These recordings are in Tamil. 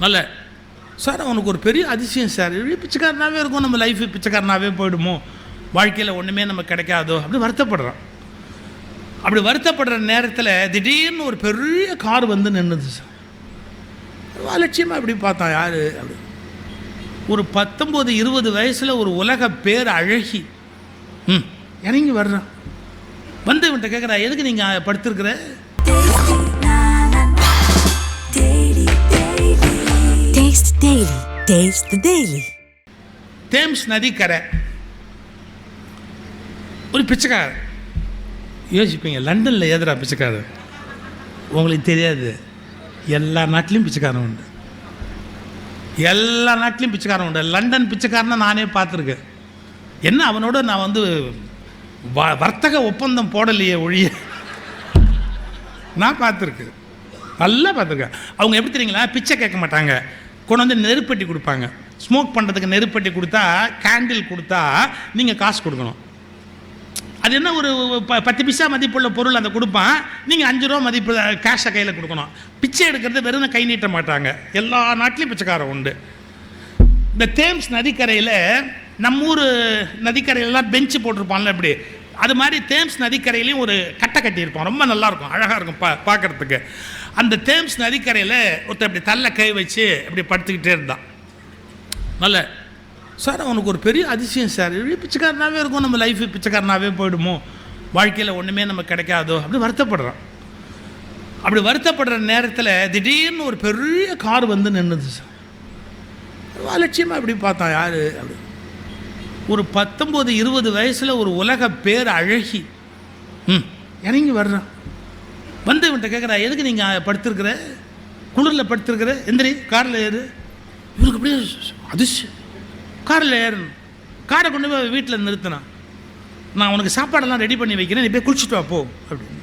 நல்ல சார் அவனுக்கு ஒரு பெரிய அதிசயம் சார், பிச்சைக்காரனாகவே இருக்கும், நம்ம லைஃபு பிச்சைக்காரனாகவே போயிடுமோ, வாழ்க்கையில் ஒன்றுமே நமக்கு கிடைக்காதோ அப்படி வருத்தப்படுறான். அப்படி வருத்தப்படுற நேரத்தில் திடீர்னு ஒரு பெரிய கார் வந்து நின்றுது சார். அலட்சியமாக அப்படி பார்த்தான், யார் அப்படி ஒரு 19-20 வயசில் ஒரு உலக பேர் அழகி இறங்கி வர்றான். வந்து இவன்கிட்ட கேட்குறா, எதுக்கு நீங்கள் படுத்துருக்குற? தேம்ஸ் நதிக்கரை ஒரு பிச்சைக்காரர். யோசிப்பீங்க, லண்டனில் ஏதுரா பிச்சைக்காரர்? உங்களுக்கு தெரியாது, எல்லா நாட்டிலையும் பிச்சைக்காரன் உண்டு, எல்லா நாட்டிலையும் பிச்சைக்காரன் உண்டு. லண்டன் பிச்சைக்காரனை நானே பார்த்துருக்கேன். என்ன அவனோட நான் வந்து வர்த்தக ஒப்பந்தம் போடலையே ஒழிய நான் பார்த்துருக்கேன், நல்லா பார்த்துருக்கேன். அவங்க எப்படி தெரியுங்களா, பிச்சை கேட்க மாட்டாங்க, கொண்டு வந்து நெருப்பட்டி கொடுப்பாங்க. ஸ்மோக் பண்ணுறதுக்கு நெருப்பட்டி கொடுத்தா, கேண்டில் கொடுத்தா நீங்கள் காசு கொடுக்கணும். அது என்ன ஒரு 10 பைசா மதிப்புள்ள பொருள் அதை கொடுப்பான், நீங்கள் 5 ரூபா மதிப்பு கேஷை கையில் கொடுக்கணும். பிச்சை எடுக்கிறது வெறும் கை நீட்ட மாட்டாங்க, எல்லா நாட்டிலையும் பிச்சைக்காரன் உண்டு. இந்த தேம்ஸ் நதிக்கரையில், நம்ம ஊர் நதிக்கரையிலலாம் பெஞ்சு போட்டிருப்பான்ல இப்படி, அது மாதிரி தேம்ஸ் நதிக்கரையிலையும் ஒரு கட்டை கட்டியிருப்பான், ரொம்ப நல்லாயிருக்கும், அழகாக இருக்கும் பார்க்குறதுக்கு. அந்த தேம்ஸ் நதிக்கரையில் ஒருத்தர் இப்படி தள்ள கை வச்சு இப்படி படுத்துக்கிட்டே இருந்தான். நல்ல சார் அவனுக்கு ஒரு பெரிய அதிசயம் சார், பிச்சைக்காரனாகவே இருக்கும், நம்ம லைஃபு பிச்சைக்காரனாகவே போயிடுமோ, வாழ்க்கையில் ஒன்றுமே நமக்கு கிடைக்காதோ அப்படி வருத்தப்படுறான். அப்படி வருத்தப்படுற நேரத்தில் திடீர்னு ஒரு பெரிய கார் வந்து நின்றுது சார். அலட்சியமாக அப்படி பார்த்தான், யார் அப்படி ஒரு 19-20 வயசில் ஒரு உலக பேர் அழகி இறங்கி வர்றான். வந்து இவன்கிட்ட கேட்குறா, எதுக்கு நீங்கள் படுத்துருக்குற? குளிரில் படுத்துருக்குற, எந்திரி காரில் ஏறு. இவனுக்கு அப்படியே அதிர்ஷ்டம், காரில் ஏறணும். காரை கொண்டு போய் வீட்டில் நிறுத்தினான். நான் உனக்கு சாப்பாடெல்லாம் ரெடி பண்ணி வைக்கிறேன், நீ போய் குளிச்சுட்டு வா போ அப்படின்னு.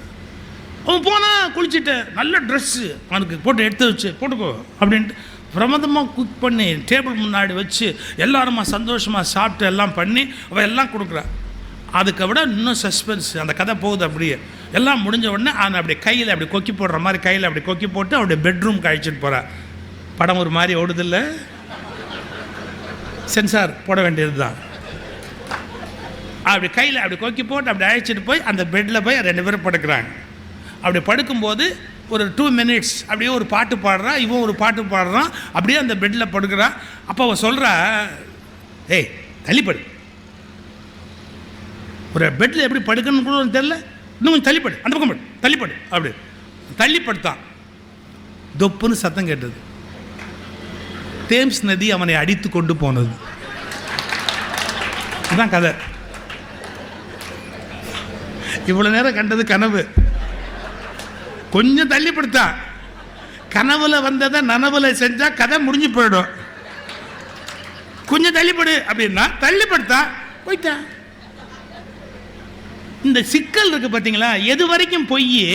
அவன் போனால் குளிச்சுட்டு நல்ல ட்ரெஸ்ஸு அவனுக்கு போட்டு எடுத்து வச்சு போட்டுக்கோ அப்படின்ட்டு பிரமாதமாக குக் பண்ணி டேபிள் முன்னாடி வச்சு எல்லாருமா சந்தோஷமாக சாப்பிட்டு எல்லாம் பண்ணி அவள் எல்லாம் கொடுக்குறான். அதுக்கு விட இன்னும் சஸ்பென்ஸ், அந்த கதை போகுது. அப்படியே எல்லாம் முடிஞ்ச உடனே அவன் அப்படி கையில் அப்படி கொக்கி போடுற மாதிரி கையில் அப்படி கொக்கி போட்டு அவருடைய பெட்ரூம்க்கு அழைச்சிட்டு போகிறான். படம் ஒரு மாதிரி ஓடுதில்லை, சென்சார் போட வேண்டியது தான். அப்படி கையில் அப்படி கொக்கி போட்டு அப்படி அழைச்சிட்டு போய் அந்த பெட்டில் போய் 2 பேரும் படுக்கிறாங்க. அப்படி படுக்கும்போது ஒரு 2 minutes அப்படியே ஒரு பாட்டு பாடுறான், இவன் ஒரு பாட்டு பாடுறான், அப்படியே அந்த பெட்டில் படுக்கிறான். அப்போ அவன் சொல்கிறா, ஏய் தள்ளிப்படு, ஒரு பெட்டில் எப்படி படுக்கணும்னு கூட தெரியல, இன்னும் கொஞ்சம் தள்ளிப்படு, அந்த பக்கம் படு, தள்ளிப்படு. அப்படி தள்ளிப்படுத்தான். தொப்புன்னு சத்தம் கேட்டது. தேம்ஸ் நதி அவனை அடித்து கொண்டு போனது. இதுதான் கதை. இவ்வளோ நேரம் கண்டது கனவு, கொஞ்சம் தள்ளிப்படுத்தா. கனவுல வந்ததை நனவுல செஞ்சா கதை முடிஞ்சு போயிடும். கொஞ்சம் தள்ளிப்படு அப்படின்னா தள்ளிப்படுத்தா போயிட்டான். இந்த சிக்கல் இருக்கு பார்த்தீங்களா, எது வரைக்கும் பொய்,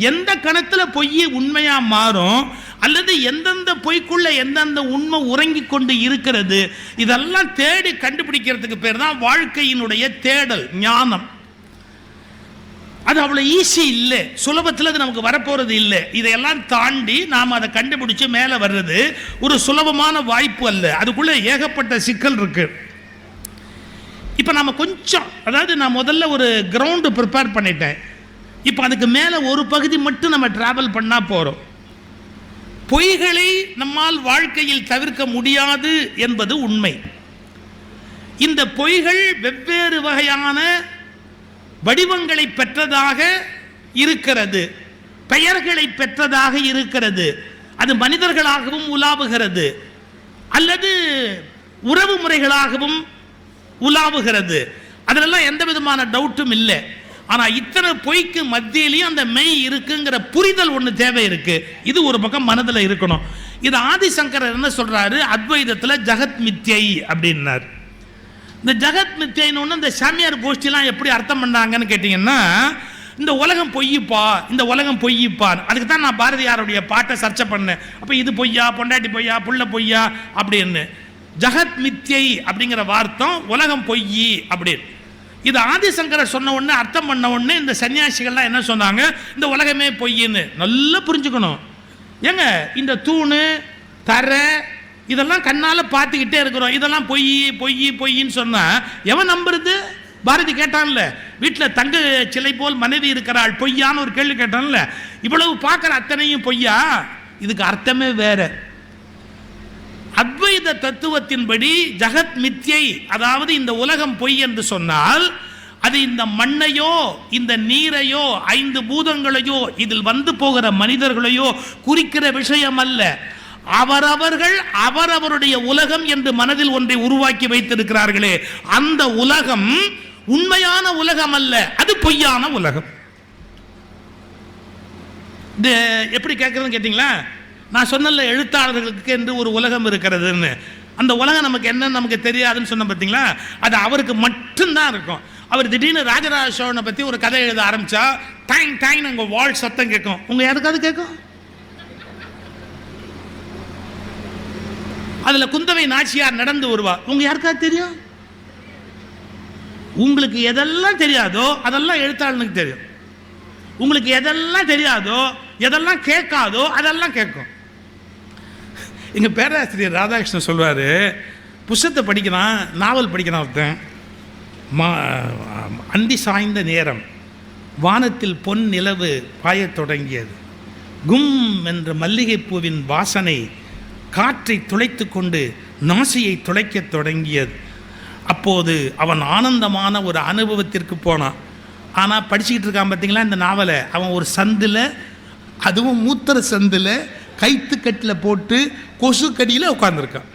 எந்த கணத்தில் பொய் உண்மையா மாறும், அல்லது எந்தெந்த பொய்க்குள்ள எந்தெந்த உண்மை உறங்கி கொண்டு இருக்கிறது, இதெல்லாம் தேடி கண்டுபிடிக்கிறதுக்கு பேர் தான் வாழ்க்கையினுடைய தேடல், ஞானம். அது அவ்வளோ ஈஸி இல்லை, சுலபத்தில் அது நமக்கு வரப்போகிறது இல்லை. இதையெல்லாம் தாண்டி நாம் அதை கண்டுபிடிச்சு மேலே வர்றது ஒரு சுலபமான வாய்ப்பு அல்ல, அதுக்குள்ளே ஏகப்பட்ட சிக்கல் இருக்கு. இப்போ நம்ம கொஞ்சம், அதாவது நான் முதல்ல ஒரு கிரவுண்டு ப்ரிப்பேர் பண்ணிட்டேன், இப்போ அதுக்கு மேலே ஒரு பகுதி மட்டும் நம்ம ட்ராவல் பண்ணால் போகிறோம். பொய்களை நம்மால் வாழ்க்கையில் தவிர்க்க முடியாது என்பது உண்மை. இந்த பொய்கள் வெவ்வேறு வகையான வடிவங்களை பெற்றதாக இருக்கிறது, பெயர்களை பெற்றதாக இருக்கிறது. அது மனிதர்களாகவும் உலாவுகிறது, அல்லது உறவு முறைகளாகவும் உலாவுகிறது. அதிலெல்லாம் எந்த விதமான டவுட்டும் இல்லை. ஆனால் இத்தனை பொய்க்கு மத்தியிலையும் அந்த மெய் இருக்குங்கிற புரிதல் ஒன்று தேவை இருக்கு. இது ஒரு பக்கம் மனதில் இருக்கணும். இது ஆதிசங்கரர் என்ன சொல்றாரு, அத்வைதத்தில் ஜகத் மித்யை அப்படின்னார். இந்த ஜகத் மித்யைன்னு ஒன்று இந்த சாமியார் கோஷ்டிலாம் எப்படி அர்த்தம் பண்ணாங்கன்னு கேட்டிங்கன்னா, இந்த உலகம் பொய்யுப்பா, இந்த உலகம் பொய்யுப்பான். அதுக்கு தான் நான் பாரதியாருடைய பாட்டை சர்ச்சை பண்ணேன். அப்போ இது பொய்யா, பொண்டாட்டி பொய்யா, புள்ள பொய்யா அப்படின்னு. ஜகத் மித்யை அப்படிங்கிற வார்த்தம் உலகம் பொய் அப்படின்னு. இது ஆதிசங்கரர் சொன்ன உடனே, அர்த்தம் பண்ண உடனே இந்த சன்னியாசிகள்லாம் என்ன சொன்னாங்க, இந்த உலகமே பொய்ன்னு. நல்லா புரிஞ்சுக்கணும். ஏங்க இந்த தூணு தர, இதெல்லாம் கண்ணால் பார்த்துக்கிட்டே இருக்கிறோம். இதெல்லாம் பொய் பொய் பொய்ன்னு சொன்னால் எவன் நம்புறது? பாரதி கேட்டான்ல, வீட்டில் தங்க சிலை போல் மனைவி இருக்கிறாள் பொய்யான்னு ஒரு கேள்வி கேட்டான்ல. இவ்வளவு பார்க்குற அத்தனையும் பொய்யா? இதுக்கு அர்த்தமே வேற. அத்வைத தத்துவத்தின்படி ஜகத் மித்யை, அதாவது இந்த உலகம் பொய் என்று சொன்னால் அது இந்த மண்ணையோ இந்த நீரையோ 5 பூதங்களையோ இதில் வந்து போகிற மனிதர்களையோ குறிக்கிற விஷயம் அல்ல. அவரவர்கள் அவரவருடைய உலகம் என்று மனதில் ஒன்றை உருவாக்கி வைத்திருக்கிறார்களே, அந்த உலகம் உண்மையான உலகம் அல்ல, அது பொய்யான உலகம். இது எப்படி கேட்கறதுன்னு கேட்டீங்களா? நான் சொன்னல, எழுத்தாளர்களுக்கு என்று ஒரு உலகம் இருக்கிறதுன்னு. அந்த உலகம் நமக்கு என்ன நமக்கு தெரியாதுன்னு சொன்ன பார்த்தீங்களா? அது அவருக்கு மட்டும்தான் இருக்கும். அவர் திடீர்னு ராஜராஜ சோழனை பற்றி ஒரு கதை எழுத ஆரம்பித்தா டைங் டைங் உங்கள் வால் சத்தம் கேட்கும். உங்கள் யாருக்காவது கேட்கும்? அதில் குந்தவை நாச்சியார் நடந்து வருவார். உங்கள் யாருக்காவது தெரியும்? உங்களுக்கு எதெல்லாம் தெரியாதோ அதெல்லாம் எழுத்தாளனுக்கு தெரியும். உங்களுக்கு எதெல்லாம் தெரியாதோ எதெல்லாம் கேட்காதோ அதெல்லாம் கேட்கும். எங்கள் பேராசிரியர் ராதாகிருஷ்ணன் சொல்வார், புஸ்தகத்தை படிக்கிறான், நாவல் படிக்கிறான் ஒருத்தன். அந்தி சாய்ந்த நேரம், வானத்தில் பொன் நிலவு பாயத் தொடங்கியது. கும் என்ற மல்லிகைப்பூவின் வாசனை காற்றை துளைத்து கொண்டு நாசியை துளைக்கத் தொடங்கியது. அப்போது அவன் ஆனந்தமான ஒரு அனுபவத்திற்கு போனான். ஆனால் படிச்சுக்கிட்டு இருக்கான் பார்த்தீங்களா இந்த நாவலை, அவன் ஒரு சந்தில், அதுவும் மூத்திர சந்தில் கைத்துக்கட்டில் போட்டு கொசு கடியில் உட்கார்ந்துருக்கான்.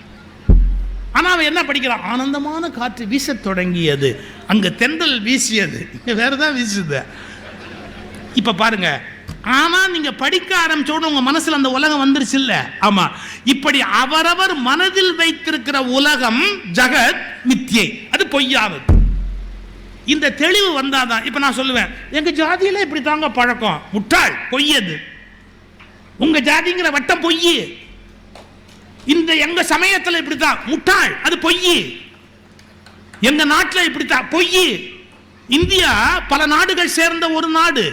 ஆனால் அவன் என்ன படிக்கிறான்? ஆனந்தமான காற்று வீச தொடங்கியது, அங்கே தென்றல் வீசியது, இங்கே வேறு தான் வீசுது. இப்போ பாருங்க, ஆனால் நீங்கள் படிக்க ஆரம்பிச்சோன்னு உங்கள் மனசில் அந்த உலகம் வந்துருச்சு இல்லை? ஆமாம். இப்படி அவரவர் மனதில் வைத்திருக்கிற உலகம் ஜகத் மித்யை, அது பொய்யானது. இந்த தெளிவு வந்தாதான் இப்போ நான் சொல்லுவேன், எங்கள் ஜாதியில் இப்படி தாங்க பழக்கம், முட்டாள், பொய்யது. உங்கள் ஜாதிங்கிற வட்டம் பொய். இந்த எங்க சமயத்தில் இப்படித்தான், முட்டாள், அது பொய். எங்க நாட்டில் இப்படித்தான், பொய். இந்தியா பல நாடுகள் சேர்ந்த ஒரு நாடு.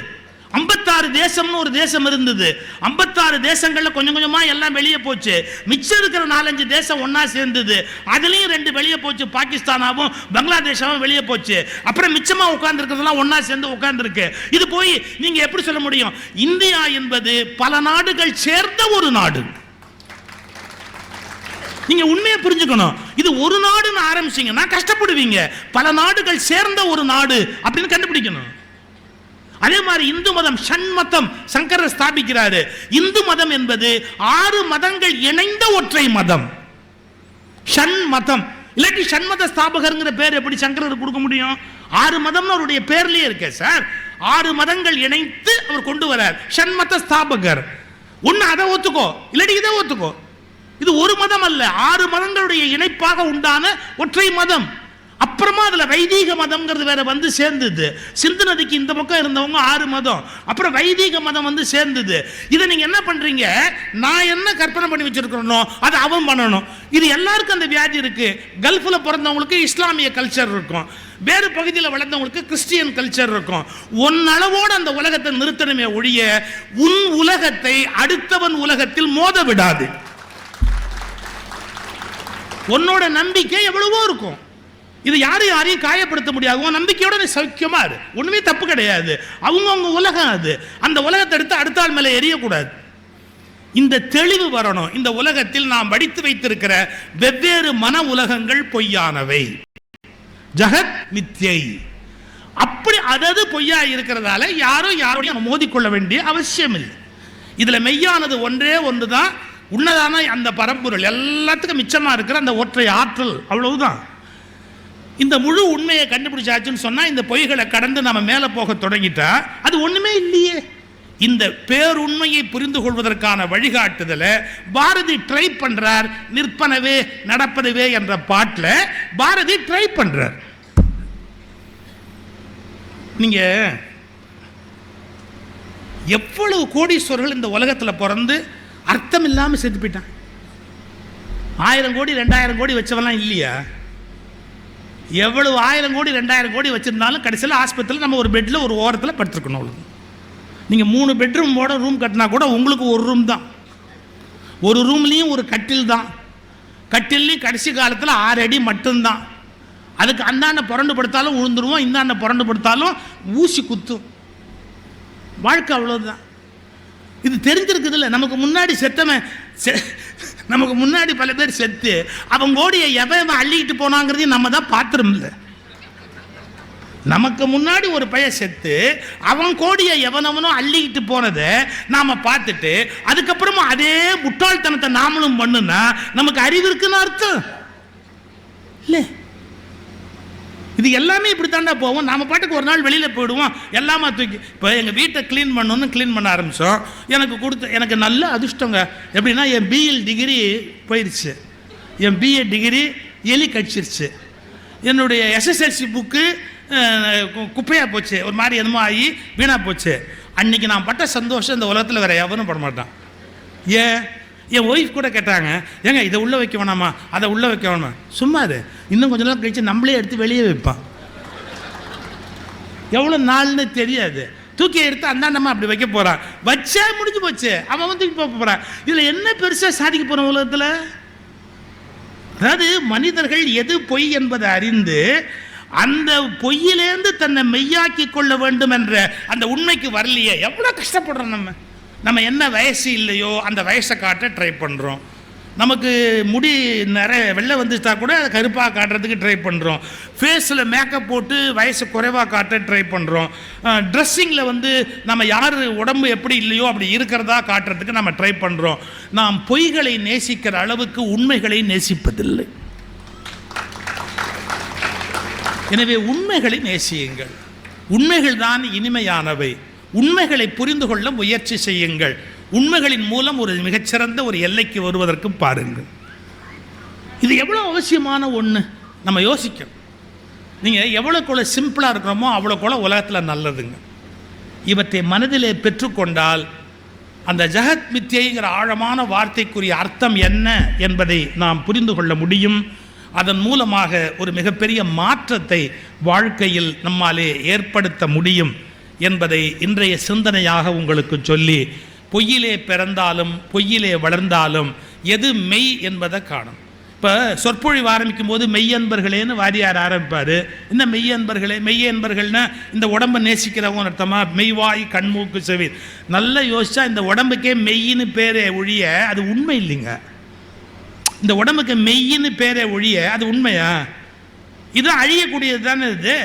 56 தேசம்னு ஒரு தேசம் இருந்தது. 56 தேசங்கள்ல கொஞ்சம் கொஞ்சமா எல்லாம் வெளியே போச்சு. மிச்சம் இருக்கிற 4-5 தேசம் ஒன்னா சேர்ந்தது. அதுலயும் 2 வெளியே போச்சு, பாகிஸ்தானாவும் பங்களாதேஷாவும் வெளியே போச்சு. அப்புறம் மிச்சமா உட்கார்ந்து இருக்கிறதெல்லாம் ஒன்னா சேர்ந்து உட்கார்ந்து இருக்கு. இது போய் நீங்க எப்படி சொல்ல முடியும்? இந்தியா என்பது பல நாடுகள் சேர்ந்த ஒரு நாடு. நீங்க உண்மையை புரிஞ்சுக்கணும். இது ஒரு நாடுன்னு ஆரம்பிச்சீங்கன்னா கஷ்டப்படுவீங்க. பல நாடுகள் சேர்ந்த ஒரு நாடு அப்படின்னு கண்டுபிடிக்கணும். அதே மாதிரி இந்து மதம், ஷண்மதம் சங்கரர் ஸ்தாபிக்கிறாரு. இந்து மதம் என்பது 6 மதங்கள் இணைந்த ஒற்றை மதம், ஷண்மதம். இல்லாட்டி ஷண்மத ஸ்தாபகர்ங்கிற பேர் எப்படி சங்கரர் கொடுக்க முடியும்? 6 மதம்னு அவருடைய பேர்லயே இருக்கே சார். 6 மதங்கள் இணைத்து அவர் கொண்டு வரார், ஷண்மத ஸ்தாபகர். ஒன்னு அதை ஒத்துக்கோ, இல்லாட்டி இதை ஒத்துக்கோ. இது ஒரு மதம் அல்ல, 6 மதங்களுடைய இணைப்பாக உண்டான ஒற்றை மதம். அப்புறமா அதுல வைதீக மதம்ங்கிறது வேற வந்து சேர்ந்தது. சிந்து நதிக்கு இந்த பக்கம் இருந்தவங்க 6 மதம், அப்புறம் வைதீக மதம் வந்து சேர்ந்தது. இதை நீங்க என்ன பண்றீங்க? நான் என்ன கற்பனை பண்ணி வச்சிருக்கிறனோ அது அவன் பண்ணணும். இது எல்லாருக்கும் அந்த வியாதி இருக்கு. கல்ஃப்ல பிறந்தவங்களுக்கு இஸ்லாமிய கல்ச்சர் இருக்கும், வேறு பகுதியில் வளர்ந்தவங்களுக்கு கிறிஸ்டியன் கல்ச்சர் இருக்கும். ஒன்னளவோடு அந்த உலகத்தை நிறுத்தணுமே ஒழிய உன் உலகத்தை அடுத்தவன் உலகத்தில் மோத விடாது. உன்னோட நம்பிக்கை எவ்வளவோ இருக்கும், இது யாரையும் காயப்படுத்த முடியாது. உன் நம்பிக்கையோட நீ சௌக்கியமா இரு, ஒண்ணுமே தப்பு கிடையாது. அவங்க உலகம் அது, அந்த உலகத்தை எடுத்து அடுத்த ஆள் மேலே எரியக்கூடாது. இந்த தெளிவு வரணும். இந்த உலகத்தில் நாம் படித்து வைத்திருக்கிற வெவ்வேறு மன உலகங்கள் பொய்யானவை, ஜகத் மித்யை. அப்படி அதது பொய்யா இருக்கிறதால யாரும் யாரோடையும் மோதிக்கொள்ள வேண்டிய அவசியம் இல்லை. இதுல மெய்யானது ஒன்றே ஒன்றுதான், உன்னதான அந்த பரம்பொருள், எல்லாத்துக்கும் மிச்சமா இருக்கிற அந்த ஒற்றை ஆற்றல், அவ்வளவுதான். இந்த முழு உண்மையை கண்டுபிடிச்சாச்சுன்னு சொன்னா இந்த பொய்களை கடந்து நம்ம மேல போக தொடங்கிட்டா அது ஒண்ணுமே இல்லையே. இந்த பேருண்மையை புரிந்து கொள்வதற்கான வழிகாட்டுதலை பாரதி ட்ரை பண்றார். நிற்பனவே நடப்பனவே என்ற பாட்டில் பாரதி ட்ரை பண்றார். நீங்க எவ்வளவு கோடீஸ்வரர்கள் இந்த உலகத்தில் பிறந்து அர்த்தம் இல்லாமல் செத்து போயிட்டான். 1000 கோடி 2000 கோடி வச்சவெல்லாம் இல்லையா? எவ்வளவு 1000 கோடி 2000 கோடி வச்சிருந்தாலும் கடைசியில் ஆஸ்பத்திரியில் நம்ம ஒரு பெட்டில் ஒரு ஓரத்தில் படுத்துருக்கணும். அவ்வளோ. நீங்கள் 3 பெட்ரூமோட ரூம் கட்டினா கூட உங்களுக்கு ஒரு ரூம் தான். ஒரு ரூம்லேயும் ஒரு கட்டில் தான், கட்டில்லையும் கடைசி காலத்தில் 6 அடி மட்டும்தான். அதுக்கு அந்தாண்ட புரண்டு படுத்தாலும் விழுந்துருவோம், இந்தாண்ட புரண்டு படுத்தாலும் ஊசி குத்தும். வாழ்க்கை அவ்வளோதான். இது தெரிஞ்சிருக்குது இல்லை? நமக்கு முன்னாடி செத்தவன் நமக்கு முன்னாடி பல பேர் செத்து அவன் கோடியை எவன் அள்ளிக்கிட்டு போனாங்கிறதையும் நம்ம தான் பார்த்துரும் இல்லை. நமக்கு முன்னாடி ஒரு பையன் செத்து அவன் கோடியை எவனவனும் அள்ளிக்கிட்டு போனதை நாம பார்த்துட்டு அதுக்கப்புறமா அதே முட்டாள்தனத்தை நாமளும் பண்ணுனா நமக்கு அறிவு இருக்குன்னு அர்த்தம் இல்லை. இது எல்லாமே இப்படி தாண்டா போவோம். நாம பாட்டுக்கு ஒரு நாள் வெளியில் போயிடுவோம், எல்லாமே தூக்கி. இப்போ எங்கள் வீட்டை க்ளீன் பண்ணணும்னு க்ளீன் பண்ண ஆரம்பித்தோம். எனக்கு நல்ல அதிர்ஷ்டங்க. எப்படின்னா என் பிஎல் டிகிரி போயிடுச்சு, என் பிஏ டிகிரி எலி கடிச்சிருச்சு, என்னுடைய எஸ்எஸ்எல்சி புக்கு குப்பையாக போச்சு, ஒரு மாதிரி என்னமோ ஆகி வீணாக போச்சு. அன்றைக்கி நான் பட்ட சந்தோஷம் இந்த உலகத்தில் வேறு எவனும் பட மாட்டான். என் ஒய்ஃப் கூட கேட்டாங்க, ஏங்க இதை உள்ளே வைக்க வேணாமா, அதை உள்ளே வைக்க வேணாமா. சும்மா அது இன்னும் கொஞ்ச நாள் கழிச்சு நம்மளே எடுத்து வெளியே வைப்பான். எவ்வளோ நாள்னு தெரியாது. தூக்கி எடுத்து அந்தாண்டமா அப்படி வைக்க போகிறான். வச்சா முடிஞ்சு போச்சு, அவன் தூக்கி போக போகிறான். இதில் என்ன பெருசாக சாதிக்க போகிறோம் உலகத்தில்? அதாவது மனிதர்கள் எது பொய் என்பதை அறிந்து அந்த பொய்யிலேருந்து தன்னை மெய்யாக்கி கொள்ள வேண்டும் என்ற அந்த உண்மைக்கு வரலையே. எவ்வளோ கஷ்டப்படுறோம். நம்ம என்ன வயசு இல்லையோ அந்த வயசை காட்ட ட்ரை பண்ணுறோம். நமக்கு முடி நிறைய வெள்ளை வந்துட்டா கூட அதை கருப்பாக காட்டுறதுக்கு ட்ரை பண்ணுறோம். ஃபேஸில் மேக்கப் போட்டு வயசு குறைவாக காட்ட ட்ரை பண்ணுறோம். ட்ரெஸ்ஸிங்கில் நம்ம யார் உடம்பு எப்படி இல்லையோ அப்படி இருக்கிறதா காட்டுறதுக்கு நம்ம ட்ரை பண்ணுறோம். நாம் பொய்களை நேசிக்கிற அளவுக்கு உண்மைகளை நேசிப்பதில்லை. எனவே உண்மைகளை நேசியுங்கள். உண்மைகள் தான் இனிமையானவை. உண்மைகளை புரிந்து கொள்ள முயற்சி செய்யுங்கள். உண்மைகளின் மூலம் ஒரு மிகச்சிறந்த ஒரு எல்லைக்கு வருவதற்கு பாருங்கள். இது எவ்வளோ அவசியமான ஒன்று நம்ம யோசிக்கணும். நீங்கள் எவ்வளோக்குள்ள சிம்பிளாக இருக்கிறோமோ அவ்வளோக்குள்ள உலகத்தில் நல்லதுங்க. இவற்றை மனதிலே பெற்றுக்கொண்டால் அந்த ஜெகத் மித்யைங்கிற ஆழமான வார்த்தைக்குரிய அர்த்தம் என்ன என்பதை நாம் புரிந்து கொள்ள முடியும். அதன் மூலமாக ஒரு மிகப்பெரிய மாற்றத்தை வாழ்க்கையில் நம்மாலே ஏற்படுத்த முடியும் என்பதை இன்றைய சிந்தனையாக உங்களுக்கு சொல்லி, பொய்யிலே பிறந்தாலும் பொய்யிலே வளர்ந்தாலும் எது மெய் என்பதை காணும். இப்போ சொற்பொழிவு ஆரம்பிக்கும் போது மெய்யன்பர்களேன்னு வாரியார் ஆரம்பிப்பார். என்ன மெய்யன்பர்களே? மெய்யன்பர்கள்னா இந்த உடம்பை நேசிக்கிறவங்க அர்த்தமா? மெய்வாய் கண்மூக்கு செவி. நல்லா யோசிச்சா இந்த உடம்புக்கே மெய்யின்னு பேரே ஒழிய அது உண்மை இல்லைங்க. இந்த உடம்புக்கு மெய்யின்னு பேரே ஒழிய அது உண்மையா? இது அழியக்கூடியது தானே இது.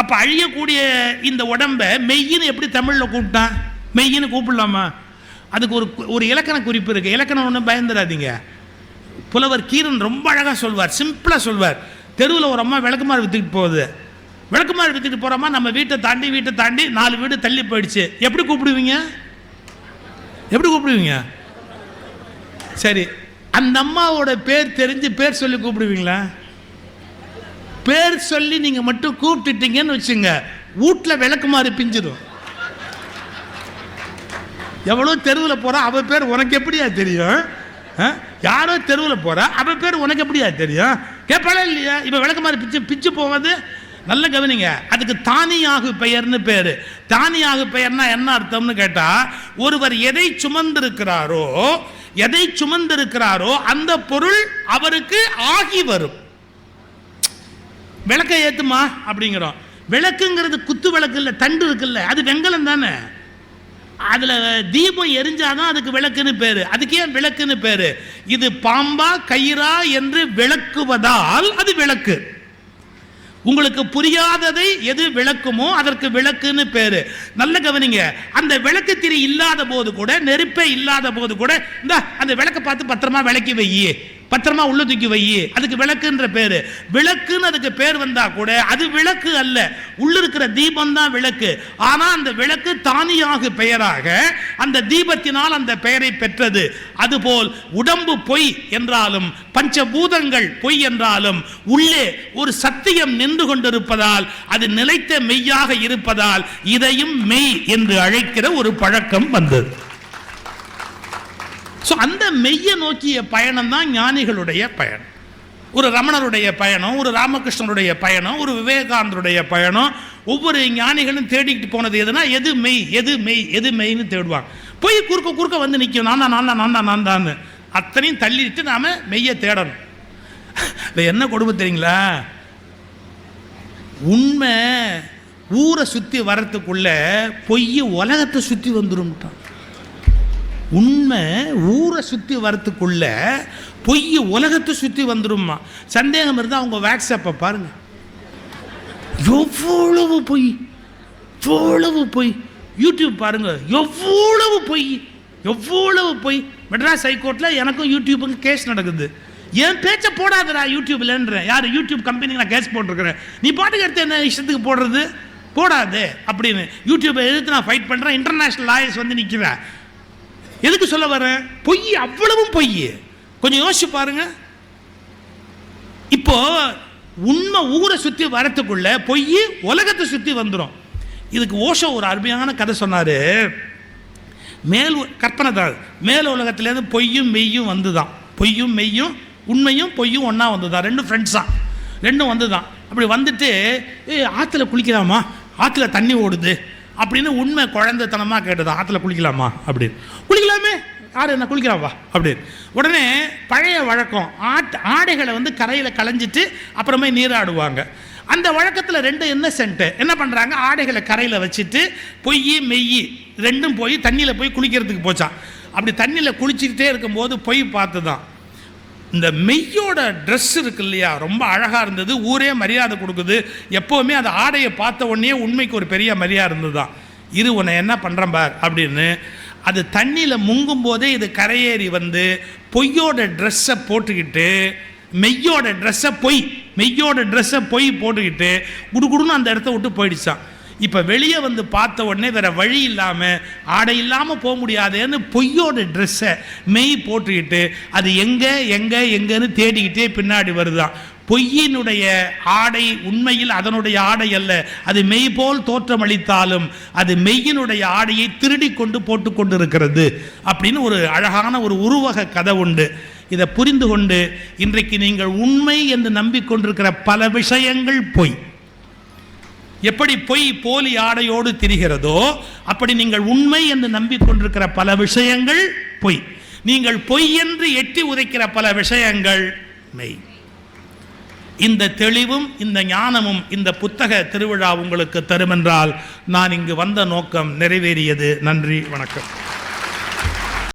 அப்போ அழியக்கூடிய இந்த உடம்பை மெய்யின்னு எப்படி தமிழில் கூப்பிட்டான்? மெய்யின்னு கூப்பிடலாமா? அதுக்கு ஒரு இலக்கண குறிப்பு இருக்குது. இலக்கணம் ஒன்றும் பயந்துடாதீங்க. புலவர் கீரன் ரொம்ப அழகாக சொல்வார், சிம்பிளாக சொல்வார். தெருவில் ஒரு அம்மா விளக்குமாறு விற்றுக்கிட்டு போகுது. விளக்குமாறு விற்றுக்கிட்டு போகிறோமா, நம்ம வீட்டை தாண்டி 4 வீடு தள்ளி போயிடுச்சு. எப்படி கூப்பிடுவீங்க? சரி, அந்த அம்மாவோட பேர் தெரிஞ்சு பேர் சொல்லி கூப்பிடுவீங்களா? பேர் சொல்லி நீங்கள் மட்டும் கூப்பிட்டுட்டீங்கன்னு வச்சுங்க, வீட்டில் விளக்குமாறு பிஞ்சிடும். எவ்வளோ தெருவில் போகிறா, அவள் பேர் உனக்கு எப்படியா தெரியும்? யாரோ தெருவில் போகிறா, அவள் பேர் உனக்கு எப்படியா தெரியும்? கேட்பாளா இல்லையா? இப்போ விளக்குமாறு பிச்சு போவது நல்ல கவனிங்க. அதுக்கு தானியாகு பெயர்னு பேர். தானியாகு பெயர்னா என்ன அர்த்தம்னு கேட்டால், ஒருவர் எதை சுமந்திருக்கிறாரோ அந்த பொருள் அவருக்கு ஆகி வரும். விளக்கை ஏத்துமா அப்படிங்கிறோம். விளக்குங்கிறது குத்து விளக்கு இல்லை, தண்டு இருக்குல்ல, அது வெங்கலம் தானே. அதில் தீபம் எரிஞ்சாதான் அதுக்கு விளக்குன்னு பேரு. அதுக்கு ஏன் விளக்குன்னு பேரு? இது பாம்பா கயிறா என்று விளக்குவதால் அது விளக்கு. உங்களுக்கு புரியாததை எது விளக்குமோ அதற்கு விளக்குன்னு பேரு. நல்ல கவனிங்க. அந்த விளக்கு திரி இல்லாத போது கூட, நெருப்பே இல்லாத போது கூட, இந்த அந்த விளக்கை பார்த்து பத்திரமா விளக்கி வையே, பத்திரமா உள்ள தூக்கி வையே, அதுக்கு விளக்குன்ற பேரு. விளக்குன்னு அதுக்கு பேர் வந்தா கூட அது விளக்கு அல்ல, உள்ளிருக்கிற தீபம் தான் விளக்கு. ஆனா அந்த விளக்கு தானியாக பெயராக அந்த தீபத்தினால் அந்த பெயரை பெற்றது. அதுபோல் உடம்பு பொய் என்றாலும் பஞ்சபூதங்கள் பொய் என்றாலும் உள்ளே ஒரு சத்தியம் நின்று கொண்டிருப்பதால், அது நிலைத்த மெய்யாக இருப்பதால் இதையும் மெய் என்று அழைக்கிற ஒரு பழக்கம் வந்தது. அந்த மெய்யை நோக்கிய பயணம் தான் ஞானிகளுடைய பயணம். ஒரு ரமணருடைய பயணம், ஒரு ராமகிருஷ்ணனுடைய பயணம், ஒரு விவேகானந்தருடைய பயணம். ஒவ்வொரு ஞானிகளும் தேடிக்கிட்டு போனது எதுனா, எது மெய்ன்னு தேடுவாங்க. போய் குறுக்க வந்து நிற்கும், நான் தான். அத்தனையும் தள்ளிட்டு நாம் மெய்யை தேடணும். இல்லை என்ன கொடுமை தெரியுங்களா, உண்மை ஊரை சுற்றி வர்றதுக்குள்ள பொய் உலகத்தை சுற்றி வந்துடும். உண்மை ஊரை சுற்றி வரத்துக்குள்ள பொய் உலகத்தை சுற்றி வந்துடும்மா. சந்தேகம் இருந்தால் அவங்க வாட்ஸ்அப்பை பாருங்கள், எவ்வளவு பொய் எவ்வளவு பொய். யூடியூப் பாருங்கள், எவ்வளவு பொய் எவ்வளவு பொய். மெட்ராஸ் ஹைகோர்ட்டில் எனக்கும் யூடியூப்புக்கு கேஸ் நடக்குது. என் பேச்சை போடாதடா யூடியூப்லன்றேன். யார் யூடியூப் கம்பெனிக்கு நான் கேஸ் போட்டிருக்கிறேன், நீ பாட்டுக்கு எடுத்து என்ன இஷ்டத்துக்கு போடுறது, போடாது அப்படின்னு யூடியூப்பை எதிர்த்து நான் ஃபைட் பண்ணுறேன். இன்டர்நேஷ்னல் லாயர்ஸ் வந்து நிற்கிறேன். எதுக்கு சொல்ல வரேன், பொய் அவ்வளவும் பொய். கொஞ்சம் யோசிச்சு பாருங்க. இப்போ உண்மை ஊரை சுற்றி வரத்துக்குள்ள பொய் உலகத்தை சுற்றி வந்துடும். இதுக்கு ஓஷோ ஒரு அருமையான கதை சொன்னார். கற்பனை தான், மேல் உலகத்துலேருந்து பொய்யும் மெய்யும் வந்து தான், பொய்யும் மெய்யும் உண்மையும் பொய்யும் ஒன்றா வந்து தான், ரெண்டும் ஃப்ரெண்ட்ஸ் தான், ரெண்டும் வந்து தான். அப்படி வந்துட்டு ஆற்றுல குளிக்கலாமா, ஆற்றுல தண்ணி ஓடுது அப்படின்னு உண்மை குழந்தைத்தனமாக கேட்டதான், ஆற்றுல குளிக்கலாமா அப்படின்னு. குளிக்கலாமே, யார் என்ன குளிக்கலாமா அப்படின்னு. உடனே பழைய வழக்கம், ஆடைகளை வந்து கரையில் களைஞ்சிட்டு அப்புறமே நீராடுவாங்க. அந்த வழக்கத்தில் ரெண்டு இன்னசென்ட்டு என்ன பண்ணுறாங்க, ஆடைகளை கரையில் வச்சுட்டு பொய் மெய் ரெண்டும் போய் தண்ணியில் போய் குளிக்கிறதுக்கு போச்சான். அப்படி தண்ணியில் குளிச்சுக்கிட்டே இருக்கும்போது பொய் பார்த்து தான், இந்த மெய்யோட ட்ரெஸ் இருக்கு இல்லையா, ரொம்ப அழகாக இருந்தது, ஊரே மரியாதை கொடுக்குது. எப்போவுமே அந்த ஆடையை பார்த்த உடனே உண்மைக்கு ஒரு பெரிய மரியாதை இருந்தது தான். இது உன்னை என்ன பண்ணுறேன் பார் அப்படின்னு அது தண்ணியில் முங்கும் போதே இது கரையேறி வந்து பொய்யோட ட்ரெஸ்ஸை போட்டுக்கிட்டு மெய்யோட ட்ரெஸ்ஸை பொய் போட்டுக்கிட்டு குடுகுடுன்னு அந்த இடத்த விட்டு போயிடுச்சான். இப்போ வெளியே வந்து பார்த்த உடனே வேறு வழி இல்லாமல் ஆடை இல்லாமல் போக முடியாதுன்னு பொய்யோட ட்ரெஸ்ஸை மெய் போட்டுக்கிட்டு அது எங்கேன்னு தேடிக்கிட்டே பின்னாடி வருதான். பொய்யினுடைய ஆடை உண்மையில் அதனுடைய ஆடை அல்ல, அது மெய் போல் தோற்றமளித்தாலும் அது மெய்யினுடைய ஆடையை திருடி கொண்டு போட்டு கொண்டு இருக்கிறது அப்படின்னு ஒரு அழகான ஒரு உருவக கதை உண்டு. இதை புரிந்து கொண்டு இன்றைக்கு நீங்கள் உண்மை என்று நம்பிக்கொண்டிருக்கிற பல விஷயங்கள் பொய். எப்படி பொய் போலி ஆடையோடு திரிகிறதோ அப்படி நீங்கள் உண்மை என்று நம்பிக்கொண்டிருக்கிற பல விஷயங்கள் பொய். நீங்கள் பொய் என்று எட்டி உதைக்கிற பல விஷயங்கள் மெய். இந்த தெளிவும் இந்த ஞானமும் இந்த புத்தக திருவிழா உங்களுக்கு தருமென்றால் நான் இங்கு வந்த நோக்கம் நிறைவேறியது. நன்றி, வணக்கம்.